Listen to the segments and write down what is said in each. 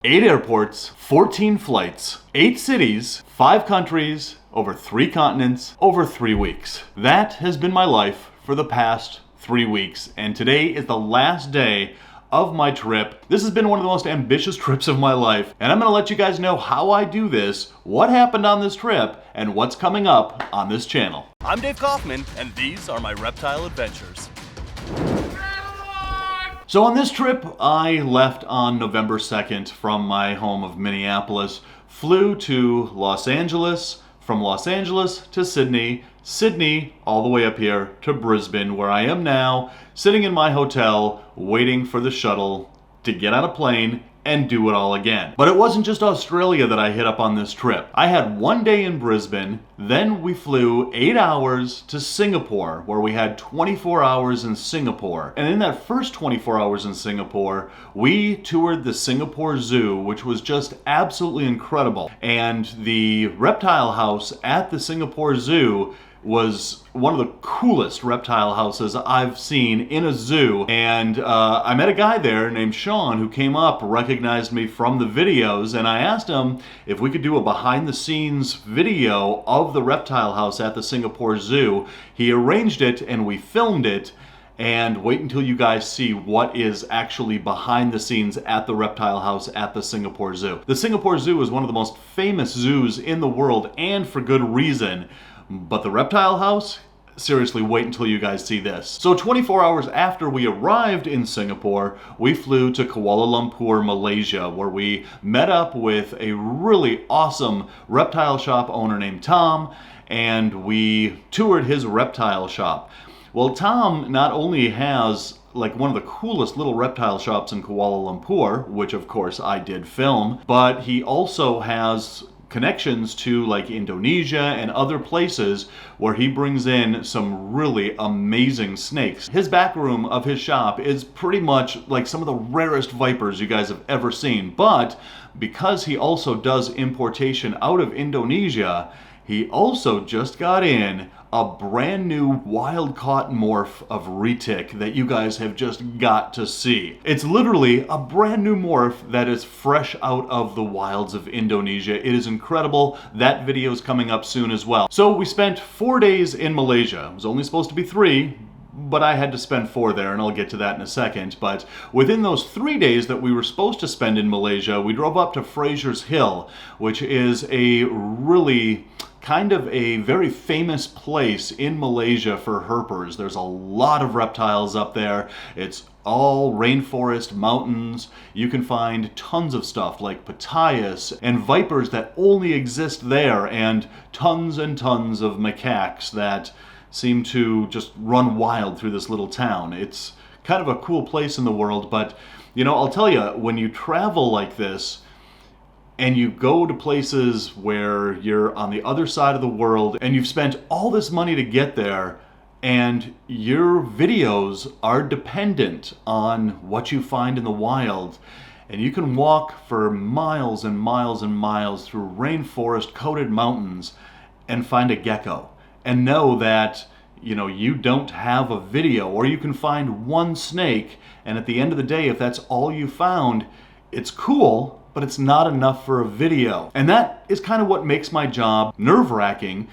8 airports, 14 flights, 8 cities, 5 countries, over 3 continents, over 3 weeks. That has been my life for the past 3 weeks, and today is the last day of my trip. This has been one of the most ambitious trips of my life, and I'm gonna let you guys know how I do this, what happened on this trip, and what's coming up on this channel. I'm Dave Kaufman, and these are my reptile adventures. So on this trip, I left on November 2nd from my home of Minneapolis, flew to Los Angeles, from Los Angeles to Sydney, Sydney all the way up here to Brisbane, where I am now, sitting in my hotel, waiting for the shuttle to get on a plane and do it all again. But it wasn't just Australia that I hit up on this trip. I had 1 day in Brisbane, then we flew 8 hours to Singapore, where we had 24 hours in Singapore. And in that first 24 hours in Singapore, we toured the Singapore Zoo, which was just absolutely incredible. And the reptile house at the Singapore Zoo was one of the coolest reptile houses I've seen in a zoo. And I met a guy there named Sean who came up, recognized me from the videos, and I asked him if we could do a behind the scenes video of the reptile house at the Singapore Zoo. He arranged it and we filmed it. And wait until you guys see what is actually behind the scenes at the reptile house at the Singapore Zoo. The Singapore Zoo is one of the most famous zoos in the world, and for good reason. But the reptile house? Seriously, wait until you guys see this. So 24 hours after we arrived in Singapore, we flew to Kuala Lumpur, Malaysia, where we met up with a really awesome reptile shop owner named Tom, and we toured his reptile shop. Well, Tom not only has like one of the coolest little reptile shops in Kuala Lumpur, which of course I did film, but he also has connections to like Indonesia and other places where he brings in some really amazing snakes. His back room of his shop is pretty much like some of the rarest vipers you guys have ever seen, but because he also does importation out of Indonesia, he also just got in a brand new wild-caught morph of retic that you guys have just got to see. It's literally a brand new morph that is fresh out of the wilds of Indonesia. It is incredible. That video is coming up soon as well. So we spent 4 days in Malaysia. It was only supposed to be 3, but I had to spend 4 there, and I'll get to that in a second. But within those 3 days that we were supposed to spend in Malaysia, we drove up to Fraser's Hill, which is a really kind of a very famous place in Malaysia for herpers. There's a lot of reptiles up there. It's all rainforest, mountains. You can find tons of stuff like pitayas and vipers that only exist there, and tons of macaques that seem to just run wild through this little town. It's kind of a cool place in the world, but you know, I'll tell you, when you travel like this, and you go to places where you're on the other side of the world and you've spent all this money to get there, and your videos are dependent on what you find in the wild, and you can walk for miles and miles and miles through rainforest coated mountains and find a gecko and know that, you know, you don't have a video, or you can find one snake, and at the end of the day, if that's all you found, it's cool, but it's not enough for a video. And that is kind of what makes my job nerve-wracking,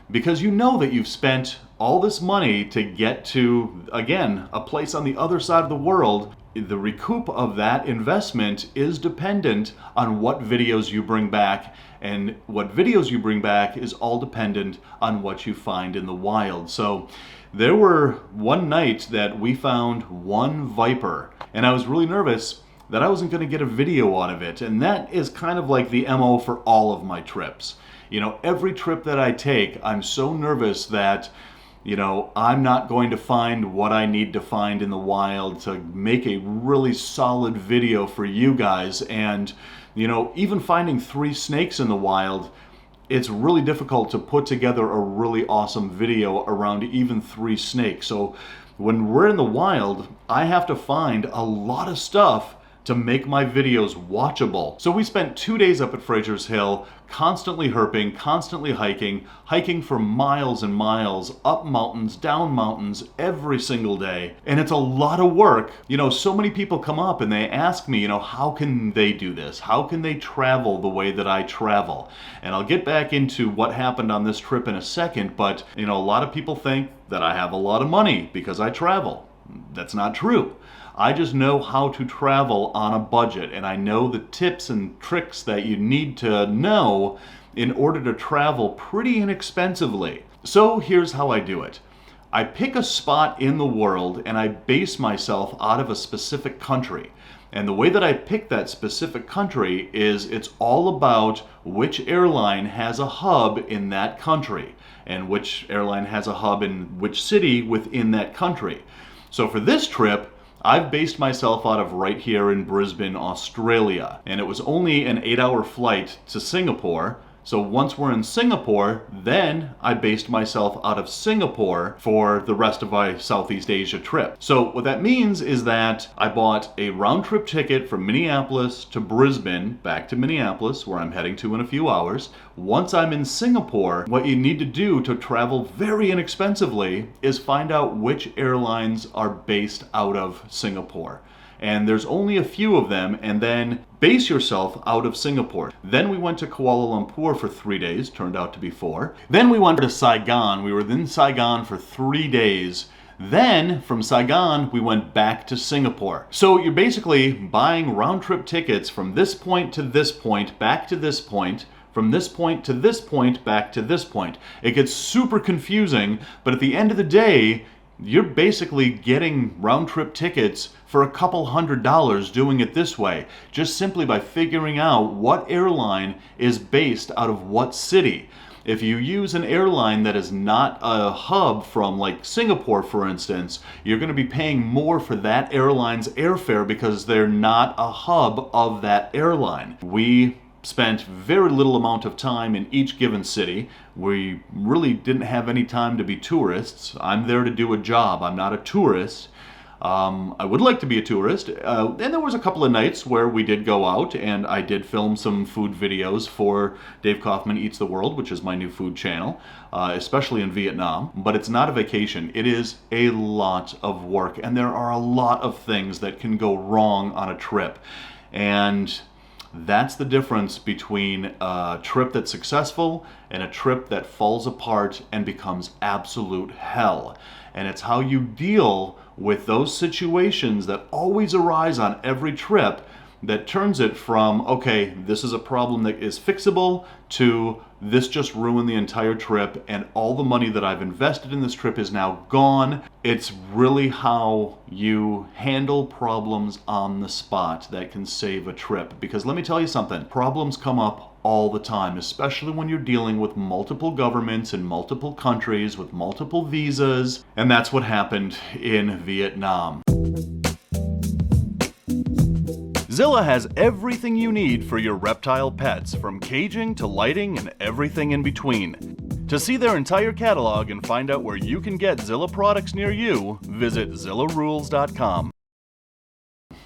because you know that you've spent all this money to get to, again, a place on the other side of the world. The recoup of that investment is dependent on what videos you bring back, and what videos you bring back is all dependent on what you find in the wild. So there were one night that we found one viper, and I was really nervous that I wasn't going to get a video out of it. And that is kind of like the MO for all of my trips. You know, every trip that I take, I'm so nervous that, you know, I'm not going to find what I need to find in the wild to make a really solid video for you guys. And, you know, even finding 3 snakes in the wild, it's really difficult to put together a really awesome video around even 3 snakes. So when we're in the wild, I have to find a lot of stuff to make my videos watchable. So we spent 2 days up at Fraser's Hill, constantly herping, constantly hiking for miles and miles, up mountains, down mountains, every single day. And it's a lot of work. You know, so many people come up and they ask me, you know, how can they do this? How can they travel the way that I travel? And I'll get back into what happened on this trip in a second, but, you know, a lot of people think that I have a lot of money because I travel. That's not true. I just know how to travel on a budget, and I know the tips and tricks that you need to know in order to travel pretty inexpensively. So here's how I do it. I pick a spot in the world and I base myself out of a specific country. And the way that I pick that specific country is it's all about which airline has a hub in that country and which airline has a hub in which city within that country. So for this trip, I've based myself out of right here in Brisbane, Australia, and it was only an 8-hour flight to Singapore. So once we're in Singapore, then I based myself out of Singapore for the rest of my Southeast Asia trip. So what that means is that I bought a round trip ticket from Minneapolis to Brisbane, back to Minneapolis, where I'm heading to in a few hours. Once I'm in Singapore, what you need to do to travel very inexpensively is find out which airlines are based out of Singapore. And there's only a few of them, and then base yourself out of Singapore. Then we went to Kuala Lumpur for 3 days, turned out to be 4. Then we went to Saigon. We were in Saigon for 3 days. Then from Saigon, we went back to Singapore. So you're basically buying round trip tickets from this point to this point, back to this point, from this point to this point, back to this point. It gets super confusing, but at the end of the day, you're basically getting round-trip tickets for a couple $100 doing it this way, just simply by figuring out what airline is based out of what city. If you use an airline that is not a hub from like Singapore, for instance, you're going to be paying more for that airline's airfare because they're not a hub of that airline. We spent very little amount of time in each given city. We really didn't have any time to be tourists. I'm there to do a job. I'm not a tourist. I would like to be a tourist. And there was a couple of nights where we did go out and I did film some food videos for Dave Kaufman Eats the World, which is my new food channel, especially in Vietnam. But it's not a vacation. It is a lot of work, and there are a lot of things that can go wrong on a trip. And that's the difference between a trip that's successful and a trip that falls apart and becomes absolute hell. And it's how you deal with those situations that always arise on every trip that turns it from, okay, this is a problem that is fixable, to this just ruined the entire trip and all the money that I've invested in this trip is now gone. It's really how you handle problems on the spot that can save a trip. Because let me tell you something, problems come up all the time, especially when you're dealing with multiple governments in multiple countries with multiple visas. And that's what happened in Vietnam. Zilla has everything you need for your reptile pets, from caging to lighting and everything in between. To see their entire catalog and find out where you can get Zilla products near you, visit zillarules.com.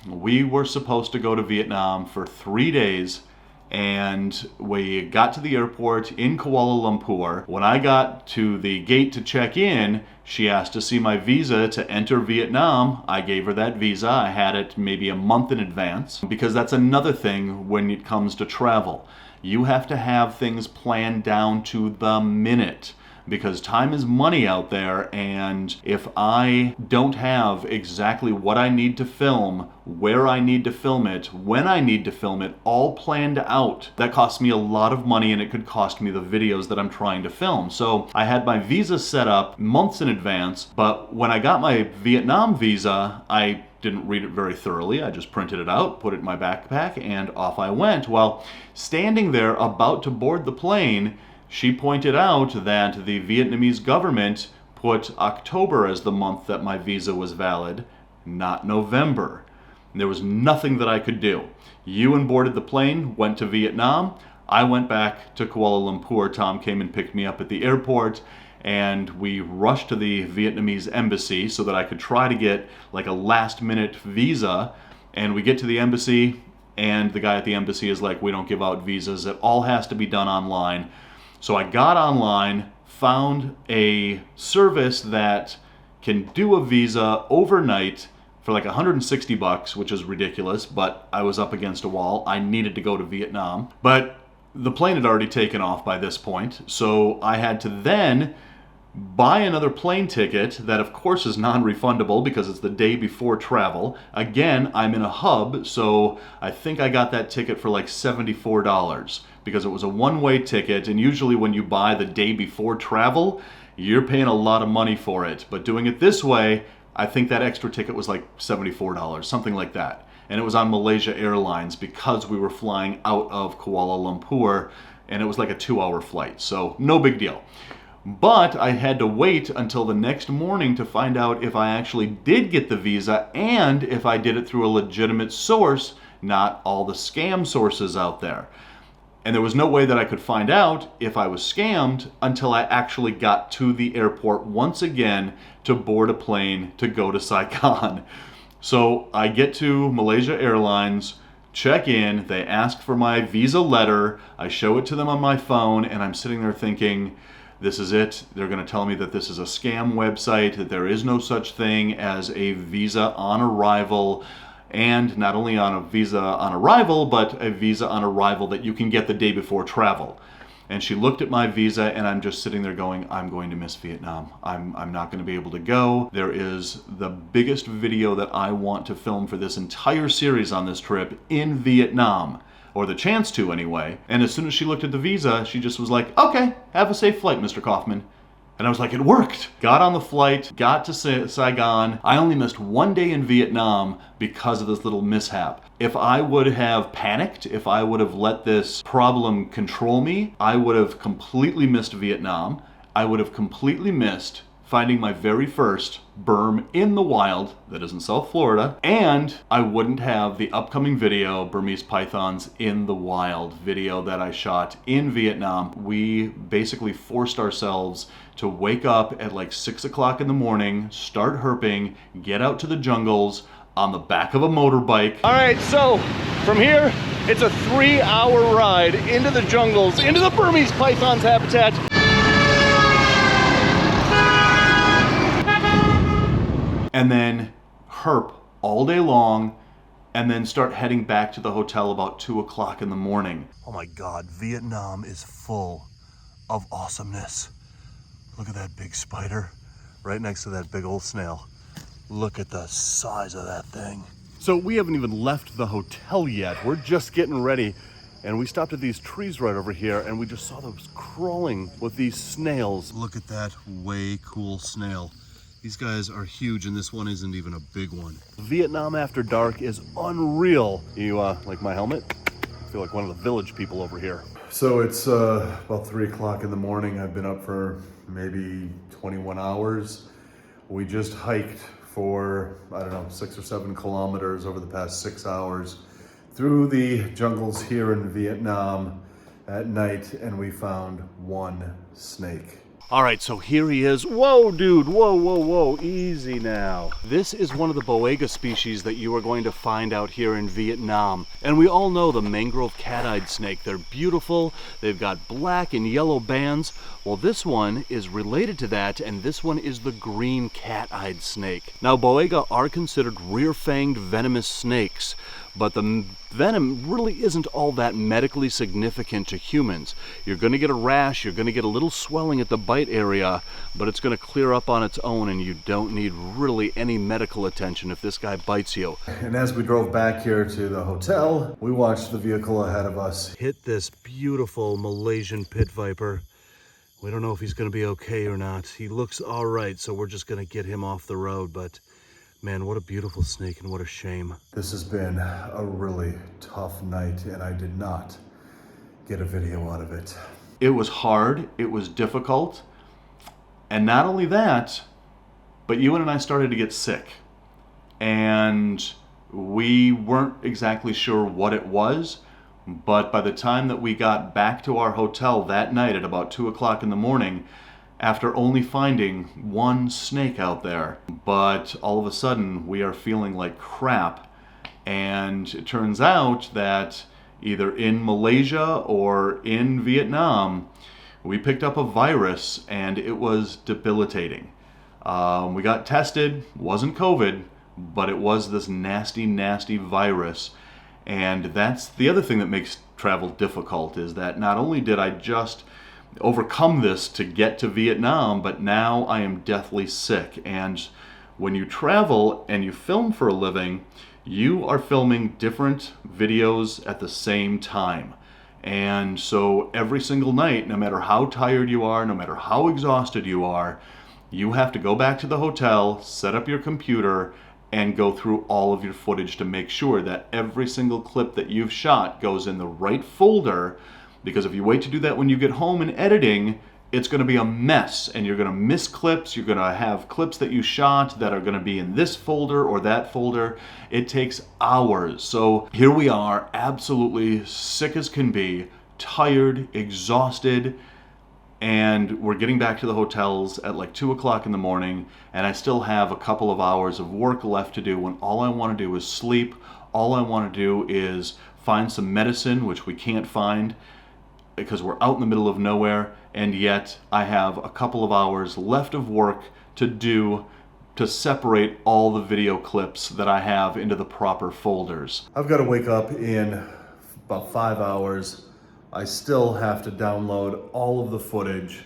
We were supposed to go to Vietnam for 3 days, and we got to the airport in Kuala Lumpur. When I got to the gate to check in, she asked to see my visa to enter Vietnam. I gave her that visa. I had it maybe a month in advance, because that's another thing when it comes to travel. You have to have things planned down to the minute, because time is money out there, and if I don't have exactly what I need to film, where I need to film it, when I need to film it, all planned out, that costs me a lot of money, and it could cost me the videos that I'm trying to film. So I had my visa set up months in advance, but when I got my Vietnam visa, I didn't read it very thoroughly. I just printed it out, put it in my backpack, and off I went. Well, standing there about to board the plane, she pointed out that the Vietnamese government put October as the month that my visa was valid, not November. There was nothing that I could do. Ewan boarded the plane, went to Vietnam. I went back to Kuala Lumpur. Tom came and picked me up at the airport, and we rushed to the Vietnamese embassy so that I could try to get like a last-minute visa. And we get to the embassy, and the guy at the embassy is like, we don't give out visas. It all has to be done online. So I got online, found a service that can do a visa overnight for like $160, which is ridiculous, but I was up against a wall. I needed to go to Vietnam. But the plane had already taken off by this point, so I had to then buy another plane ticket that of course is non-refundable because it's the day before travel. Again, I'm in a hub, so I think I got that ticket for like $74 because it was a one-way ticket, and usually when you buy the day before travel, you're paying a lot of money for it. But doing it this way, I think that extra ticket was like $74, something like that. And it was on Malaysia Airlines because we were flying out of Kuala Lumpur, and it was like a 2-hour flight, so no big deal. But I had to wait until the next morning to find out if I actually did get the visa and if I did it through a legitimate source, not all the scam sources out there. And there was no way that I could find out if I was scammed until I actually got to the airport once again to board a plane to go to Saigon. So I get to Malaysia Airlines, check in, they ask for my visa letter, I show it to them on my phone, and I'm sitting there thinking, this is it. They're going to tell me that this is a scam website, that there is no such thing as a visa on arrival, and not only on a visa on arrival, but a visa on arrival that you can get the day before travel. And she looked at my visa, and I'm just sitting there going, I'm going to miss Vietnam. I'm not going to be able to go. There is the biggest video that I want to film for this entire series on this trip in Vietnam, or the chance to anyway. And as soon as she looked at the visa, she just was like, okay, have a safe flight, Mr. Kaufman. And I was like, it worked. Got on the flight, got to Saigon. I only missed one day in Vietnam because of this little mishap. If I would have panicked, if I would have let this problem control me, I would have completely missed Vietnam. I would have completely missed finding my very first berm in the wild that is in South Florida, and I wouldn't have the upcoming video, Burmese pythons in the wild video that I shot in Vietnam. We basically forced ourselves to wake up at like 6 o'clock in the morning, start herping, get out to the jungles on the back of a motorbike. All right, so from here, it's a 3-hour ride into the jungles, into the Burmese python's habitat. And then herp all day long, and then start heading back to the hotel about 2 o'clock in the morning. Oh my God, Vietnam is full of awesomeness. Look at that big spider right next to that big old snail. Look at the size of that thing. So we haven't even left the hotel yet. We're just getting ready, and we stopped at these trees right over here, and we just saw those crawling with these snails. Look at that way cool snail. These guys are huge, and this one isn't even a big one. Vietnam after dark is unreal. You like my helmet? I feel like one of the village people over here. So it's about 3 o'clock in the morning. I've been up for maybe 21 hours. We just hiked for, I don't know, 6 or 7 kilometers over the past 6 hours through the jungles here in Vietnam at night, and we found one snake. All right, so here he is. Whoa, dude, whoa, whoa, whoa, easy now. This is one of the boega species that you are going to find out here in Vietnam. And we all know the mangrove cat-eyed snake. They're beautiful, they've got black and yellow bands. Well, this one is related to that, and this one is the green cat-eyed snake. Now, boega are considered rear-fanged venomous snakes, but the venom really isn't all that medically significant to humans. You're going to get a rash, you're going to get a little swelling at the bite area, but it's going to clear up on its own, and you don't need really any medical attention if this guy bites you. And as we drove back here to the hotel, we watched the vehicle ahead of us hit this beautiful Malaysian pit viper. We don't know if he's going to be okay or not. He looks all right, so we're just going to get him off the road, but man, what a beautiful snake, and what a shame. This has been a really tough night, and I did not get a video out of it. It was hard, it was difficult, and not only that, but Ewan and I started to get sick. And we weren't exactly sure what it was, but by the time that we got back to our hotel that night at about 2 o'clock in the morning, after only finding one snake out there, but all of a sudden we are feeling like crap, And it turns out that either in Malaysia or in Vietnam, we picked up a virus and it was debilitating. We got tested, wasn't COVID, but it was this nasty, nasty virus. And that's the other thing that makes travel difficult, is that not only did I just overcome this to get to Vietnam, but now I am deathly sick. And when you travel and you film for a living, you are filming different videos at the same time. And so every single night, no matter how tired you are, no matter how exhausted you are, you have to go back to the hotel, set up your computer, and go through all of your footage to make sure that every single clip that you've shot goes in the right folder. Because if you wait to do that when you get home and editing, it's going to be a mess, and you're going to miss clips. You're going to have clips that you shot that are going to be in this folder or that folder. It takes hours. So here we are, absolutely sick as can be, tired, exhausted, and we're getting back to the hotels at like 2 o'clock in the morning, and I still have a couple of hours of work left to do when all I want to do is sleep. All I want to do is find some medicine, which we can't find because we're out in the middle of nowhere, and yet I have a couple of hours left of work to do to separate all the video clips that I have into the proper folders. I've got to wake up in about 5 hours. I still have to download all of the footage,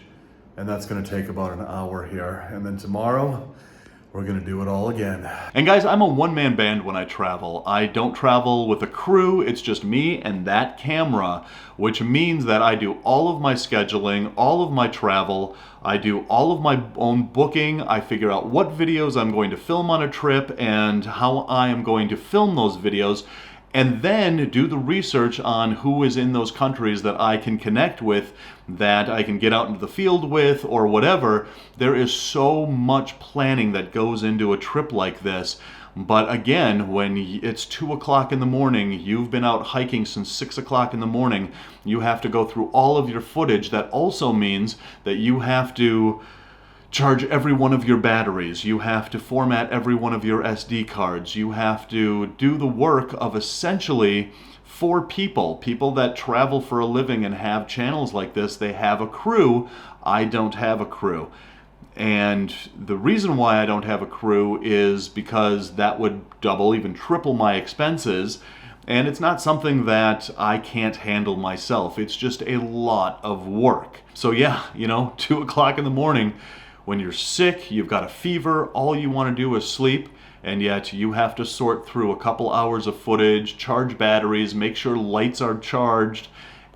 and that's going to take about an hour here. And then tomorrow, we're going to do it all again. And guys, I'm a one-man band when I travel. I don't travel with a crew. It's just me and that camera, which means that I do all of my scheduling, all of my travel. I do all of my own booking. I figure out what videos I'm going to film on a trip and how I am going to film those videos, and then do the research on who is in those countries that I can connect with, that I can get out into the field with, or whatever. There is so much planning that goes into a trip like this. But again, when it's 2 o'clock in the morning, you've been out hiking since 6 o'clock in the morning, you have to go through all of your footage. That also means that you have to charge every one of your batteries. You have to format every one of your SD cards. You have to do the work of essentially 4 people that travel for a living and have channels like this. They have a crew. I don't have a crew. And the reason why I don't have a crew is because that would double, even triple my expenses. And it's not something that I can't handle myself. It's just a lot of work. So yeah, 2 o'clock in the morning, when you're sick, you've got a fever, all you want to do is sleep, and yet you have to sort through a couple hours of footage, charge batteries, make sure lights are charged,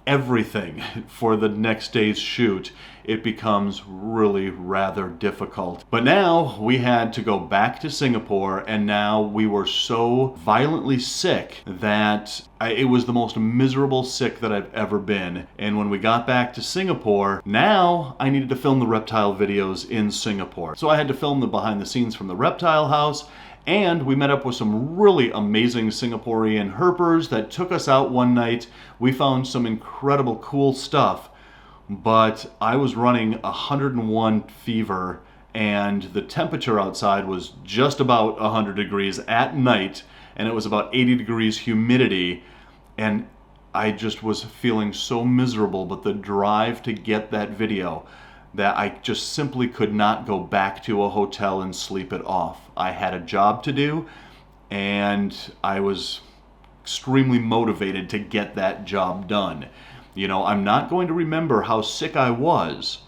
everything for the next day's shoot. It becomes really rather difficult. But now we had to go back to Singapore, and now we were so violently sick that it was the most miserable sick that I've ever been. And when we got back to Singapore, now I needed to film the reptile videos in Singapore. So I had to film the behind the scenes from the reptile house, and we met up with some really amazing Singaporean herpers that took us out one night. We found some incredible cool stuff, but I was running 101 fever, and the temperature outside was just about 100 degrees at night, and it was about 80 degrees humidity, and I just was feeling so miserable. But the drive to get that video, that I just simply could not go back to a hotel and sleep it off. I had a job to do, and I was extremely motivated to get that job done. I'm not going to remember how sick I was.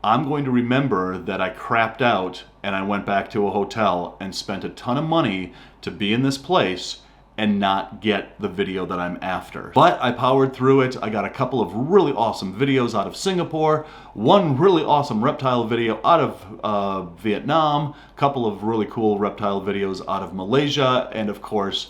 I'm going to remember that I crapped out and I went back to a hotel and spent a ton of money to be in this place and not get the video that I'm after. But I powered through it. I got a couple of really awesome videos out of Singapore, one really awesome reptile video out of Vietnam, a couple of really cool reptile videos out of Malaysia, and of course,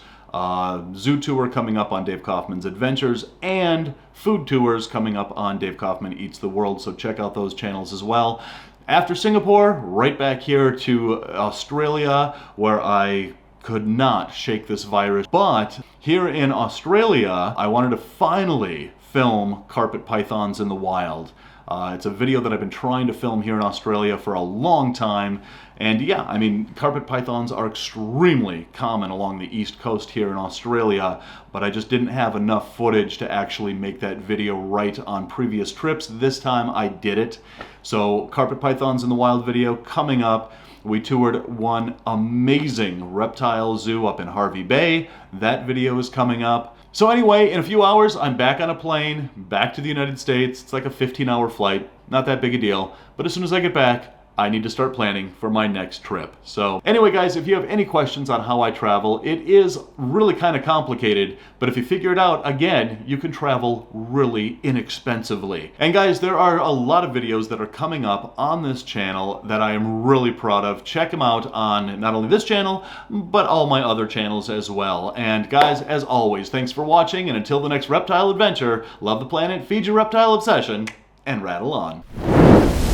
zoo tour coming up on Dave Kaufman's Adventures, and food tours coming up on Dave Kaufman Eats the World, so check out those channels as well. After Singapore, right back here to Australia, where I could not shake this virus. But here in Australia, I wanted to finally film carpet pythons in the wild. It's a video that I've been trying to film here in Australia for a long time. And yeah, I mean, carpet pythons are extremely common along the east coast here in Australia, but I just didn't have enough footage to actually make that video right on previous trips. This time I did it. So carpet pythons in the wild video coming up. We toured one amazing reptile zoo up in Hervey Bay. That video is coming up. So anyway, in a few hours, I'm back on a plane, back to the United States. It's like a 15-hour flight, not that big a deal. But as soon as I get back, I need to start planning for my next trip. So anyway, guys, if you have any questions on how I travel, it is really kind of complicated, but if you figure it out, again, you can travel really inexpensively. And guys, there are a lot of videos that are coming up on this channel that I am really proud of. Check them out on not only this channel, but all my other channels as well. And guys, as always, thanks for watching, and until the next reptile adventure, love the planet, feed your reptile obsession, and rattle on.